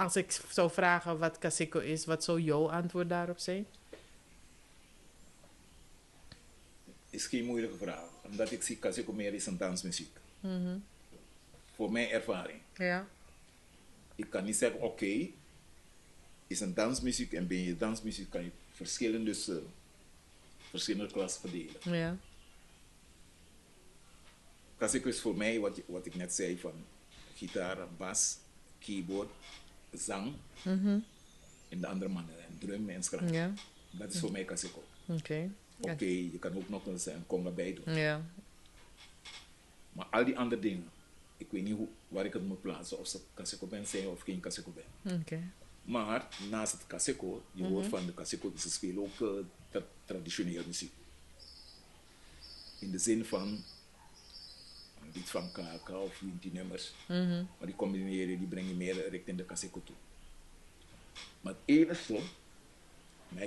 als ik zou vragen wat Kaseko is, wat zou jouw antwoord daarop zijn? Is geen moeilijke vraag. Omdat ik zie Kaseko meer is een dansmuziek. Voor mijn ervaring. Ja. Ik kan niet zeggen, oké, is een dansmuziek en binnen je dansmuziek kan je verschillende klassen verdelen. Ja. Kaseko is voor mij wat ik net zei van gitaar, bas, keyboard, zang en de andere mannen, en drum en scratch. Ja. Dat is voor mij Kaseko. Oké. Oké, je kan ook nog eens een conga bij doen. Ja. Maar al die andere dingen, ik weet niet waar ik het moet plaatsen, of ze Kaseko ben zijn of geen Kaseko ben. Oké. Maar naast het Kaseko, je hoort van de Kaseko, ze spelen ook traditionele muziek. In de zin van een lied van Kaka of 20 nummers. Maar die combineren, die brengen meer richting de Kaseko toe. Maar het enige, maar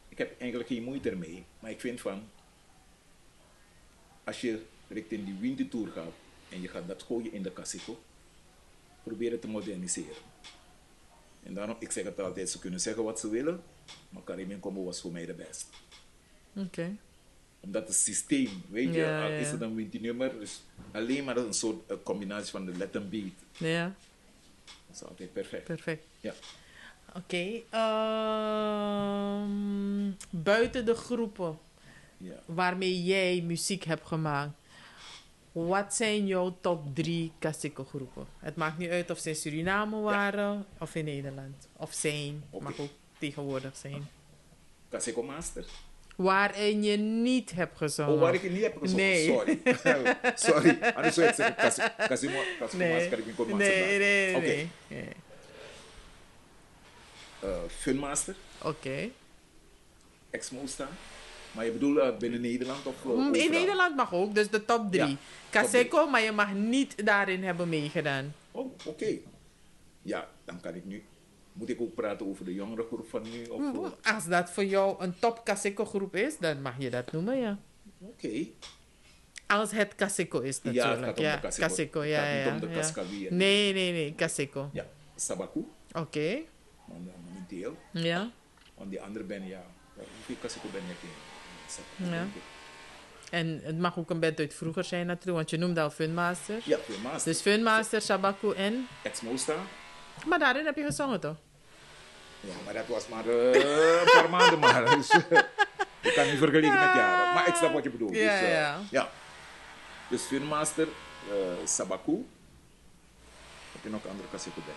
ik heb eigenlijk geen moeite ermee, maar ik vind van, als je richting die Winter Tour gaat en je gaat dat gooien in de Kaseko, probeer het te moderniseren. En daarom, ik zeg het altijd, ze kunnen zeggen wat ze willen, maar Caribbean Combo was voor mij de beste. Oké. Omdat het systeem, weet je, Ja, al ja. is het een Winter-nummer, dus alleen maar een soort combinatie van de let and beat. Ja, Dat is altijd perfect. perfect. Ja. Oké. Buiten de groepen Ja. waarmee jij muziek hebt gemaakt, wat zijn jouw top 3 Kaseko groepen? Het maakt niet uit of ze in Suriname waren of in Nederland. Of zijn, mag ook tegenwoordig zijn. Kaseko Master. Waarin je niet hebt gezongen. Oh, waar ik het niet heb gezongen, Nee. sorry. Sorry, anders zou ik zeggen Kaseko Master, Caribbean Combo Master. Nee. Oké. Nee. Fun Master, Oké. Ex-Mosta. Maar je bedoelt binnen Nederland of In overal? Nederland mag ook, dus de top 3. Ja, Kaseko, maar je mag niet daarin hebben meegedaan. Oh, oké. Ja, dan kan ik nu. Moet ik ook praten over de jongere groep van nu? Of, Als dat voor jou een top Kaseko groep is, dan mag je dat noemen, ja. Oké. Als het Kaseko is Ja, natuurlijk. het gaat om de Kaseko. Ja, Het gaat ja. niet om de ja. Kaskawi. Nee, Kaseko. Ja, Sabaku, Oké. momenteel. Ja. Want die andere ben, ja. Hoeveel Kaseko ben je? Sabaku, Ja. denk ik. En het mag ook een band uit vroeger zijn natuurlijk, want je noemde al Funmaster. Ja, Fun Master. Dus Funmaster, Sabaku en... Ex-Mosta. Maar daarin heb je gezongen toch? Ja, maar dat was maar een paar maanden maar. Dus, ik kan niet vergelijken met jaren. Maar ik snap wat je bedoelt. Ja, dus, ja. ja. Dus Funmaster, Sabaku. Heb je nog andere Kaseko bij?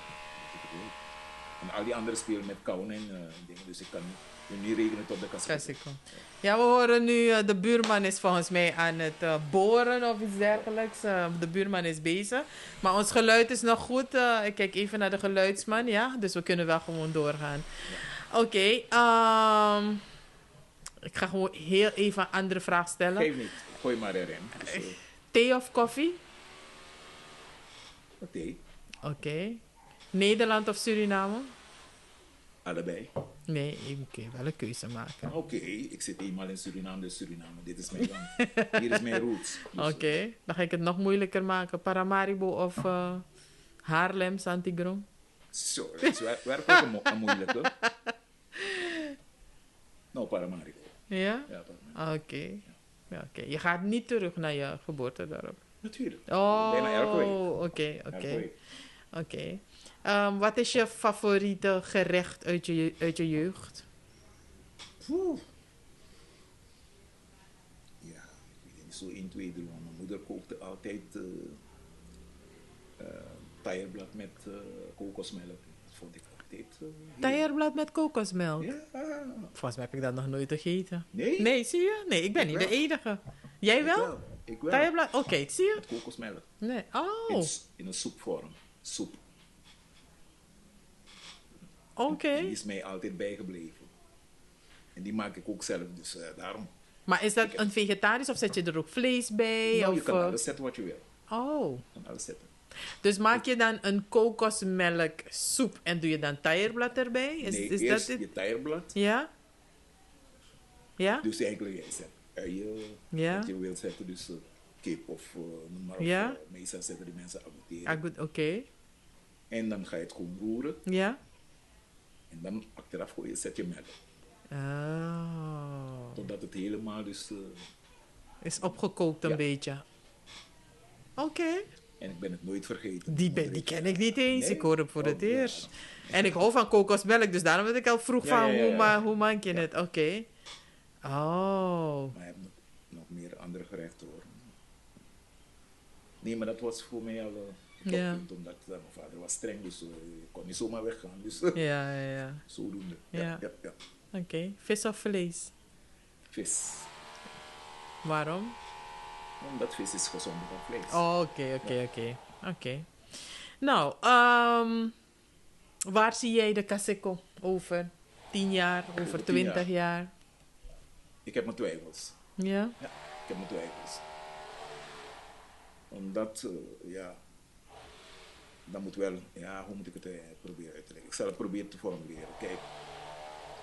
En al die anderen spelen met Kaun en dingen. Dus ik kan niet rekenen tot de Kaseko. Kaseko. Ja, we horen nu, de buurman is volgens mij aan het boren of iets dergelijks. De buurman is bezig. Maar ons geluid is nog goed. Ik kijk even naar de geluidsman, ja. Dus we kunnen wel gewoon doorgaan. Ja. Oké, ik ga gewoon heel even een andere vraag stellen. Geef niet, gooi maar erin. Dus, Thee of koffie? oké, Oké. Nederland of Suriname? allebei. Nee, oké, wel een keuze maken. Oké, ik zit eenmaal in Suriname, dus Suriname. Dit is mijn land. Hier is mijn roots. Dus, Oké, dan ga ik het nog moeilijker maken. Paramaribo of Haarlem, Santigrom? Zo, dat is werkelijk een moeilijke. Nou, Paramaribo. Ja? Ja, Paramaribo. Oké. Ja, oké. Je gaat niet terug naar je geboortedorp. Natuurlijk. Oh, Bijna elke week. oké, Elke oké. week. Oké. Wat is je favoriete gerecht uit je jeugd? Poeh. Ja, ik weet niet zo 1, 2, 3. Mijn moeder kookte altijd taierblad met kokosmelk. Dat vond ik altijd heerlijk. Taierblad met kokosmelk. Ja. Volgens mij heb ik dat nog nooit gegeten. Nee? Nee, zie je? Nee, ik ben Ik niet wel. de enige. Jij wel? Ik wel. Taierblad? Oké, zie je? Met kokosmelk. Nee. Oh, In een soepvorm. Soep. oké. Die is mij altijd bijgebleven. En die maak ik ook zelf, dus daarom. Maar is dat een vegetarisch of zet je er ook vlees bij? Nou, of, je kan alles zetten wat je wil. Oh. Je kan alles zetten. Dus maak je dan een kokosmelk soep en doe je dan taierblad erbij? Is eerst dat het? je taierblad. Ja? Ja? Dus eigenlijk, jij zet uien, Ja. wat je wilt zetten. Dus kip of noem maar op. Ja. Meestal zetten die mensen abuteren. Oké. En dan ga je het gewoon roeren. Ja? En dan achteraf gooi je, zet je melk. Oh. Totdat het helemaal dus... Is opgekookt een Ja. beetje. Oké. en ik ben het nooit vergeten. Die ken ik niet eens. Nee? Ik hoor hem voor Oh, het ja. eerst. En ik hou van kokosmelk, dus daarom werd ik al vroeg Ja, van ja, ja. hoe maak je het? Oké. Oh. Maar je hebt nog meer andere gerechten hoor. Nee, maar dat was voor mij al een Ja. toppunt, omdat mijn vader was streng, dus je kon niet zomaar weggaan. Dus Ja, ja, ja. zodoende. Ja. Ja. Oké. Vis of vlees? Vis. Waarom? Omdat vis is gezonder dan vlees. Oh, oké. Nou, waar zie jij de Kaseko over 10 jaar, over Over 10 20 jaar? Ik heb mijn twijfels. Ja? Ja, ik heb mijn twijfels. Omdat, dat moet wel, hoe moet ik het proberen uit te leggen? Ik zal het proberen te formuleren. Kijk,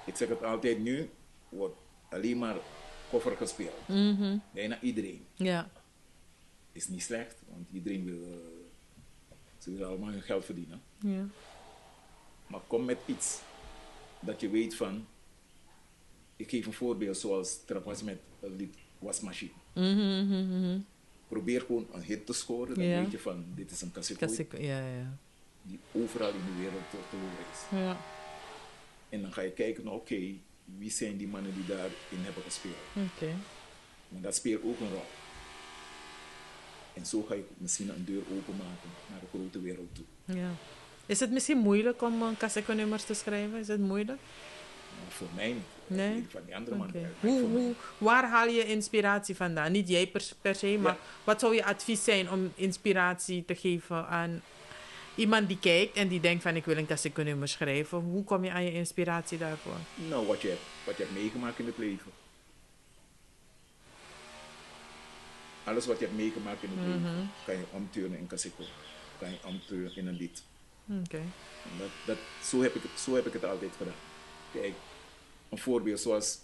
ik zeg het altijd nu, wordt alleen maar koffer gespeeld. Mhm. Bijna iedereen. Ja. Is niet slecht, want iedereen wil, ze willen allemaal hun geld verdienen. Ja. Maar kom met iets dat je weet van, ik geef een voorbeeld zoals Trapas met een lied wasmachine. Mhm. Probeer gewoon een hit te scoren, dan Ja. weet je van, dit is een cassette Kaseko, ja. die overal in de wereld te horen is. Ja. En dan ga je kijken, nou, oké, wie zijn die mannen die daarin hebben gespeeld? Oké. Maar dat speelt ook een rol. En zo ga je misschien een deur openmaken naar de grote wereld toe. Ja. Is het misschien moeilijk om een Kaseko-nummers te schrijven? Is het moeilijk? Maar voor mij niet. Nee? Ik weet van die andere Oké. mannen. Voor mij. Waar haal je inspiratie vandaan? Niet jij per se, maar Ja. wat zou je advies zijn om inspiratie te geven aan iemand die kijkt en die denkt van ik wil een Kaseko-nummer schrijven? Hoe kom je aan je inspiratie daarvoor? Nou, wat je hebt meegemaakt in het leven. Alles wat je hebt meegemaakt in het leven, kan je omturnen in cassette. Kan je omturnen in een lied. Oké. En zo heb ik het altijd gedaan. Kijk, een voorbeeld zoals,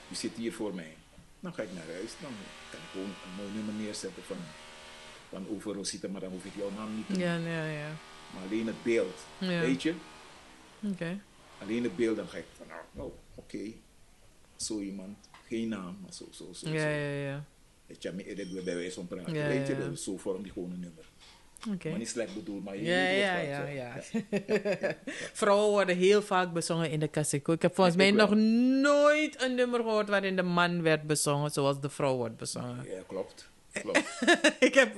je zit hier voor mij. Dan ga ik naar huis, dan kan ik gewoon een mooi nummer neerzetten van over Rosita, maar dan hoef ik jouw naam niet te noemen. Ja. Maar alleen het beeld, Ja. weet je? Oké. Alleen het beeld, dan ga ik van, nou, oké. Zo iemand, geen naam, maar zo. Ja. Weet je, ik bij wijze van praten. Ja, Weet je, ja. dus zo vormt die gewoon een nummer. Oké. Maar niet slecht bedoeld, maar je weet wat. Ja. Vrouwen worden heel vaak bezongen in de Kaseko. Ik heb volgens mij Ik nog wel. nooit een nummer gehoord waarin de man werd bezongen zoals de vrouw wordt bezongen. Ja, klopt.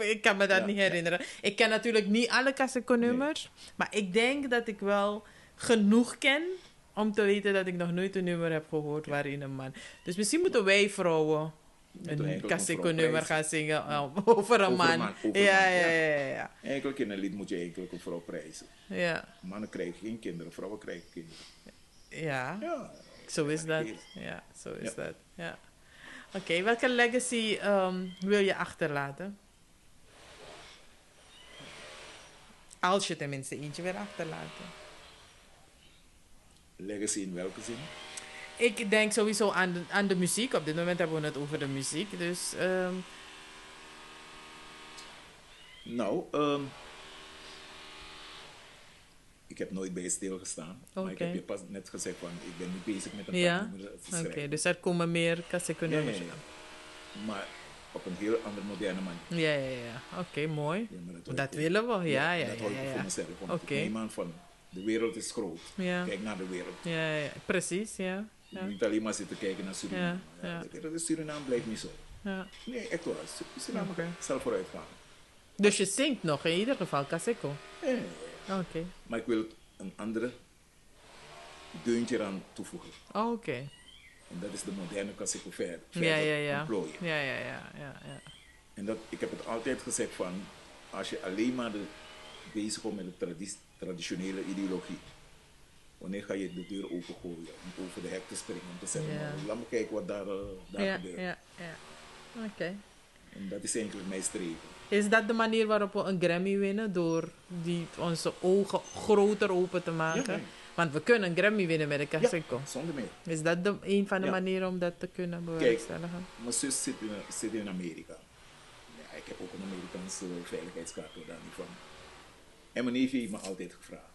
Ik kan me dat Ja, niet ja. herinneren. Ik ken natuurlijk niet alle Kaseko-nummers, maar ik denk dat ik wel genoeg ken om te weten dat ik nog nooit een nummer heb gehoord waarin een man. Dus misschien moeten wij vrouwen Moeten een eigenlijk een Kaseko-nummer vrouw gaan zingen over een man. over een Ja, man, ja. Eigenlijk in een lied moet je eigenlijk een vrouw prijzen. Ja, Mannen krijgen geen kinderen, vrouwen krijgen kinderen. ja. Ja, Zo is dat. heel. Ja, zo is Ja. dat. Ja. Oké, welke legacy wil je achterlaten? Als je tenminste eentje wil achterlaten. Legacy in welke zin? Ik denk sowieso aan de muziek. Op dit moment hebben we het over de muziek. Dus Nou, ik heb nooit bij je stilgestaan. Maar ik Oké. heb je pas net gezegd van, ik ben nu bezig met een ja. paar nummers te Oké, schrijven. dus er komen meer Kaseko-nummers. Ja. Maar op een heel andere moderne manier. Ja. Oké, mooi. Ja, maar Dat hou ik willen we. Ja. Dat hou ik voor mezelf. Want Oké. ik neem aan van, de wereld is groot. Ja. Kijk naar de wereld. Ja. Precies, ja. Je moet niet alleen maar zitten kijken naar Suriname. Ja. De wereld in Suriname blijft niet zo. Ja. Nee, echt waar. Suriname Oké. zal vooruit gaan. Dus je zingt nog in ieder geval Kaseko. Ja. Oké. Maar ik wil een andere deuntje aan toevoegen. Oké. En dat is de moderne Kaseko verder Ja. ontplooien. Ja. En dat, ik heb het altijd gezegd van, als je alleen maar bezig bent met de traditionele ideologie, wanneer ga je de deur opengooien om over de hek te springen, om te zeggen, Ja. nou, laat me kijken wat daar gebeurt. Ja. Oké. En dat is eigenlijk mijn streven. Is dat de manier waarop we een Grammy winnen? Door onze ogen groter open te maken? Ja. Want we kunnen een Grammy winnen met de Kaseko. Zonder meer. Is dat een van de Ja. manieren om dat te kunnen bewerkstelligen? Mijn zus zit in Amerika. Ja, ik heb ook een Amerikaanse veiligheidskaart, daar niet van. En mijn neefje heeft me altijd gevraagd.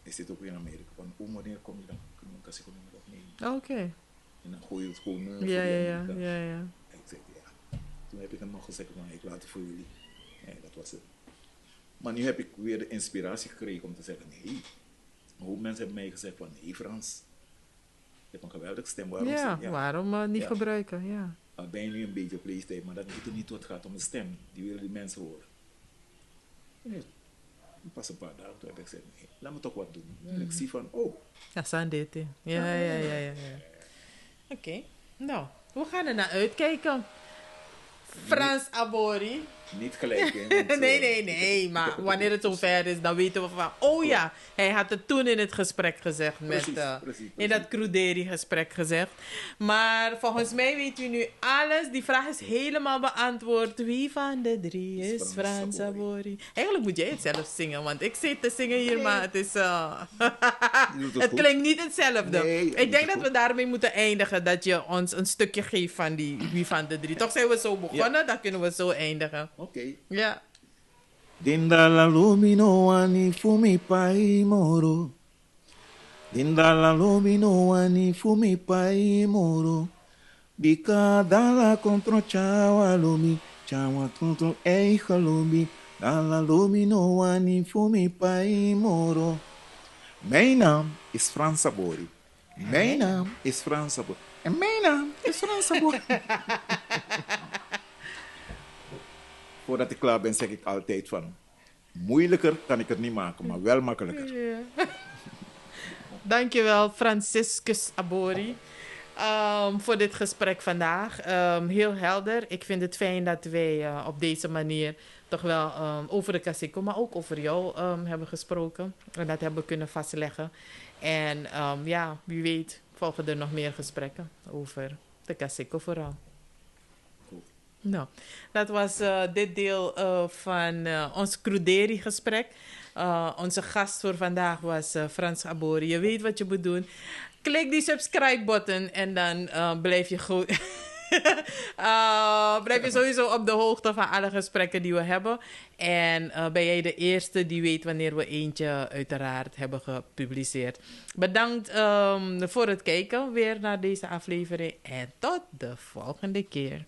is dit ook in Amerika. Van, wanneer kom je dan? Kun je een Casico nummer opnemen? Oké. En dan gooi je het gewoon Ja, voor ja, die ja, Amerika. ja, ja. En ik zei, ja. Toen heb ik hem nog gezegd, maar ik laat het voor jullie. Nee, dat was het. Maar nu heb ik weer de inspiratie gekregen om te zeggen, nee. Een hoop mensen hebben mij gezegd van, nee Frans, je hebt een geweldige stem. Waarom, Ja, waarom niet Ja. gebruiken? Ja. Al ben je nu een beetje op leeftijd, maar dat doet er niet toe. Het gaat om de stem. Die willen die mensen horen. Nee. Pas een paar dagen toen heb ik gezegd, nee, laat me toch wat doen. En ik zie van, oh. Ja, zijn dit. Ja. Oké. Nou, we gaan er naar uitkijken. Frans Abori. Niet gelijk, hè. Want, Nee. Maar wanneer het zover is, dan weten we van... Oh ja, hij had het toen in het gesprek gezegd. Precies. In dat Cruderi-gesprek gezegd. Maar volgens mij weet u nu alles. Die vraag is helemaal beantwoord. Wie van de drie is Frans Abori? Eigenlijk moet jij het zelf zingen. Want ik zit te zingen hier, maar het is... het klinkt niet hetzelfde. Nee, ik denk dat we daarmee moeten eindigen. Dat je ons een stukje geeft van die Wie van de drie. Toch zijn we zo begonnen, dan kunnen we zo eindigen. Oké. Ja. Dindala lumino ani fumi pai moro. Dindala lumino ani fumi pai moro. Bika dala contro chawa lumi. Chawa tonto eiga lumi. Dala lumino ani fumi pai moro. Mijn naam is Frans Abori. Mijn naam is Frans Abori. En mijn naam is Frans Abori. Voordat ik klaar ben, zeg ik altijd van... Moeilijker kan ik het niet maken, maar wel makkelijker. Ja. Dankjewel, Franciscus Abori, voor dit gesprek vandaag. Heel helder. Ik vind het fijn dat wij op deze manier toch wel over de Casico, maar ook over jou hebben gesproken. En dat hebben kunnen vastleggen. En ja, wie weet volgen er nog meer gesprekken over de Casico vooral. Nou, dat was dit deel van ons Cruderi-gesprek. Onze gast voor vandaag was Frans Abori. Je weet wat je moet doen. Klik die subscribe-button en dan blijf je goed. Blijf je sowieso op de hoogte van alle gesprekken die we hebben. En ben jij de eerste die weet wanneer we eentje uiteraard hebben gepubliceerd. Bedankt voor het kijken weer naar deze aflevering. En tot de volgende keer.